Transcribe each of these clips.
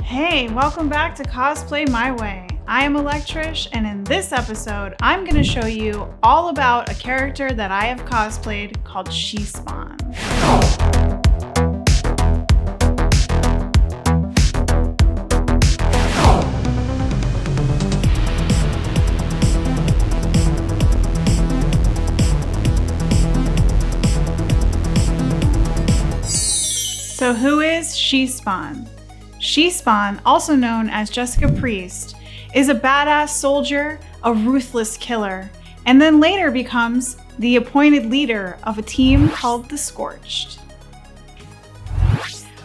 Hey, welcome back to Cosplay My Way. I am ElecTrish, and in this episode, I'm going to show you all about a character that I have cosplayed called She-Spawn. So who is She-Spawn? She-Spawn, also known as Jessica Priest, is a badass soldier, a ruthless killer, and then later becomes the appointed leader of a team called the Scorched.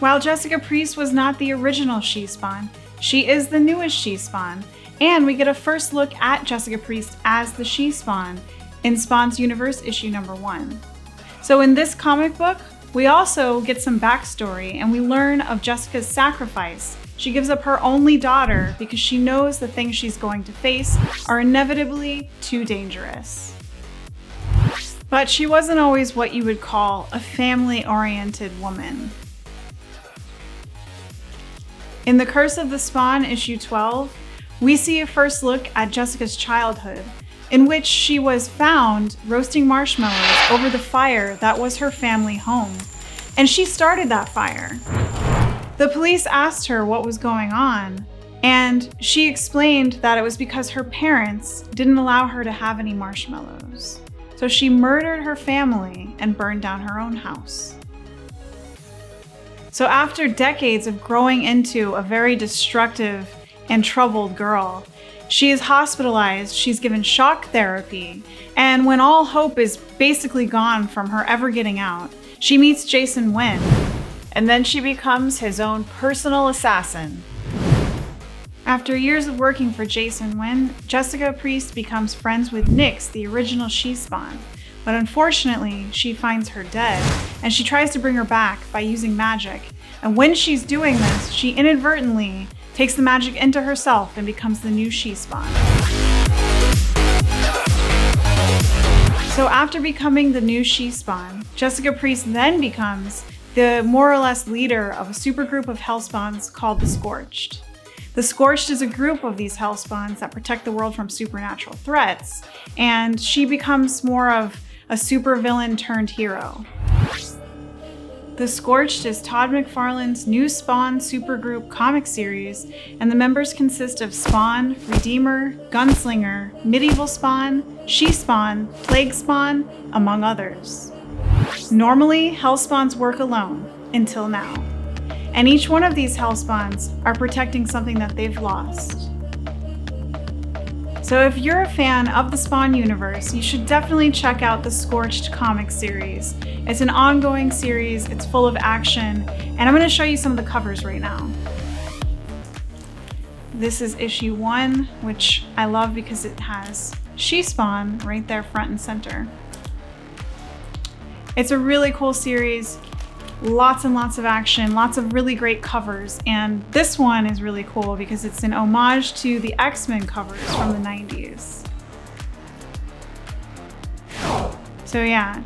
While Jessica Priest was not the original She-Spawn, she is the newest She-Spawn, and we get a first look at Jessica Priest as the She-Spawn in Spawn's Universe issue number 1. So in this comic book, we also get some backstory and we learn of Jessica's sacrifice. She gives up her only daughter because she knows the things she's going to face are inevitably too dangerous. But she wasn't always what you would call a family-oriented woman. In The Curse of the Spawn, issue 12, we see a first look at Jessica's childhood, in which she was found roasting marshmallows over the fire that was her family home. And she started that fire. The police asked her what was going on, and she explained that it was because her parents didn't allow her to have any marshmallows. So she murdered her family and burned down her own house. So after decades of growing into a very destructive and troubled girl, she is hospitalized, she's given shock therapy, and when all hope is basically gone from her ever getting out, she meets Jason Wynn, and then she becomes his own personal assassin. After years of working for Jason Wynn, Jessica Priest becomes friends with Nyx, the original She-Spawn, but unfortunately, she finds her dead, and she tries to bring her back by using magic, and when she's doing this, she inadvertently takes the magic into herself and becomes the new She-Spawn. So after becoming the new She-Spawn, Jessica Priest then becomes the more or less leader of a supergroup of Hellspawns called the Scorched. The Scorched is a group of these Hellspawns that protect the world from supernatural threats, and she becomes more of a supervillain turned hero. The Scorched is Todd McFarlane's new Spawn supergroup comic series, and the members consist of Spawn, Redeemer, Gunslinger, Medieval Spawn, She-Spawn, Plague Spawn, among others. Normally, Hellspawns work alone, until now. And each one of these Hellspawns are protecting something that they've lost. So if you're a fan of the Spawn universe, you should definitely check out the Scorched comic series. It's an ongoing series, it's full of action, and I'm going to show you some of the covers right now. This is issue 1, which I love because it has She-Spawn right there front and center. It's a really cool series, lots and lots of action, lots of really great covers, and this one is really cool because it's an homage to the X-Men covers from the 90s. So yeah,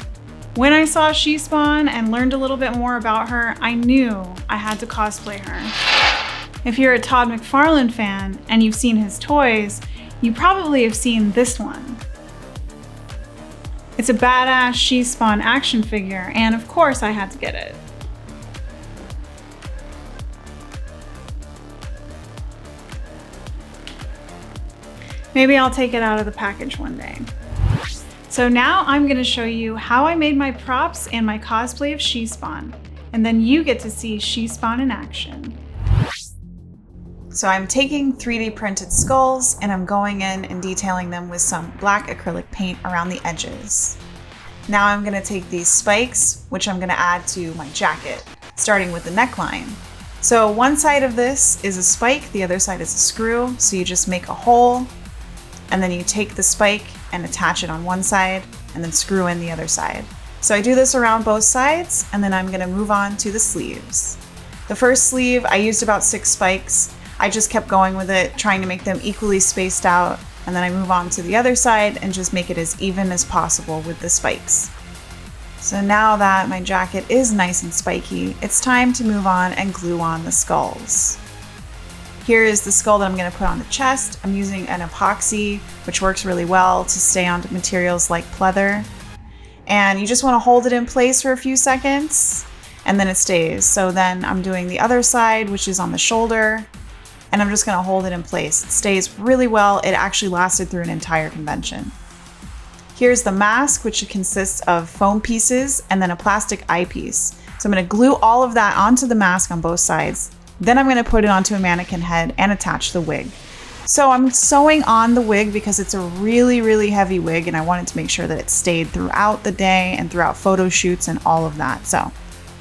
when I saw She-Spawn and learned a little bit more about her, I knew I had to cosplay her. If you're a Todd McFarlane fan and you've seen his toys, you probably have seen this one. It's a badass She-Spawn action figure, and of course I had to get it. Maybe I'll take it out of the package one day. So now I'm going to show you how I made my props and my cosplay of She-Spawn, and then you get to see She-Spawn in action. So I'm taking 3D printed skulls and I'm going in and detailing them with some black acrylic paint around the edges. Now I'm going to take these spikes, which I'm going to add to my jacket, starting with the neckline. So one side of this is a spike, the other side is a screw, so you just make a hole, and then you take the spike and attach it on one side, and then screw in the other side. So I do this around both sides, and then I'm going to move on to the sleeves. The first sleeve, I used about 6 spikes. I just kept going with it, trying to make them equally spaced out, and then I move on to the other side and just make it as even as possible with the spikes. So now that my jacket is nice and spiky, it's time to move on and glue on the skulls. Here is the skull that I'm going to put on the chest. I'm using an epoxy, which works really well to stay on materials like pleather. And you just want to hold it in place for a few seconds and then it stays. So then I'm doing the other side, which is on the shoulder, and I'm just going to hold it in place. It stays really well. It actually lasted through an entire convention. Here's the mask, which consists of foam pieces and then a plastic eyepiece. So I'm going to glue all of that onto the mask on both sides. Then I'm going to put it onto a mannequin head and attach the wig. So I'm sewing on the wig because it's a really, really heavy wig and I wanted to make sure that it stayed throughout the day and throughout photo shoots and all of that. So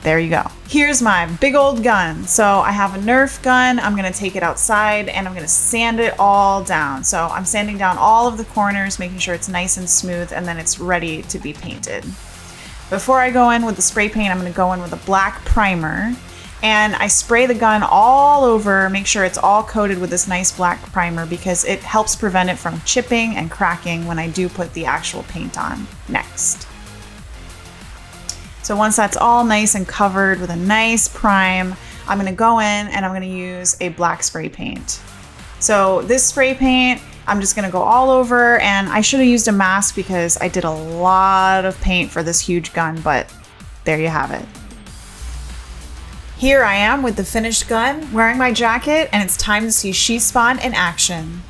there you go. Here's my big old gun. So I have a Nerf gun. I'm going to take it outside and I'm going to sand it all down. So I'm sanding down all of the corners, making sure it's nice and smooth, and then it's ready to be painted. Before I go in with the spray paint, I'm going to go in with a black primer. And I spray the gun all over, make sure it's all coated with this nice black primer because it helps prevent it from chipping and cracking when I do put the actual paint on next. So once that's all nice and covered with a nice prime, I'm gonna go in and I'm gonna use a black spray paint. So this spray paint, I'm just gonna go all over, and I should have used a mask because I did a lot of paint for this huge gun, but there you have it. Here I am with the finished gun, wearing my jacket, and it's time to see She-Spawn in action.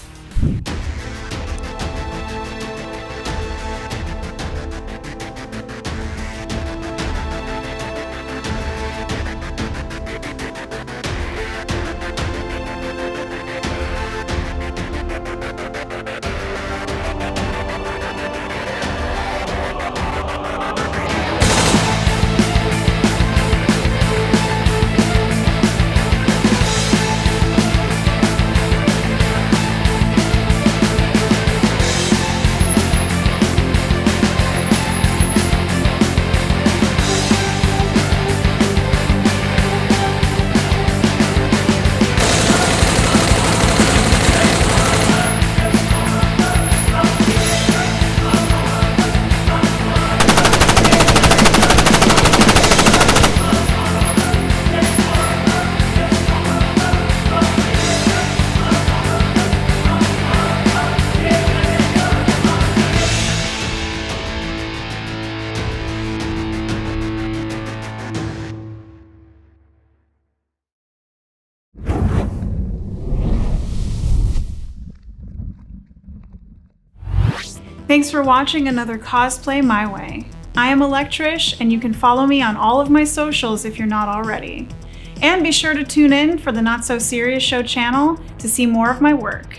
Thanks for watching another Cosplay My Way. I am ElecTrsh, and you can follow me on all of my socials if you're not already. And be sure to tune in for the Not So Serious Show channel to see more of my work.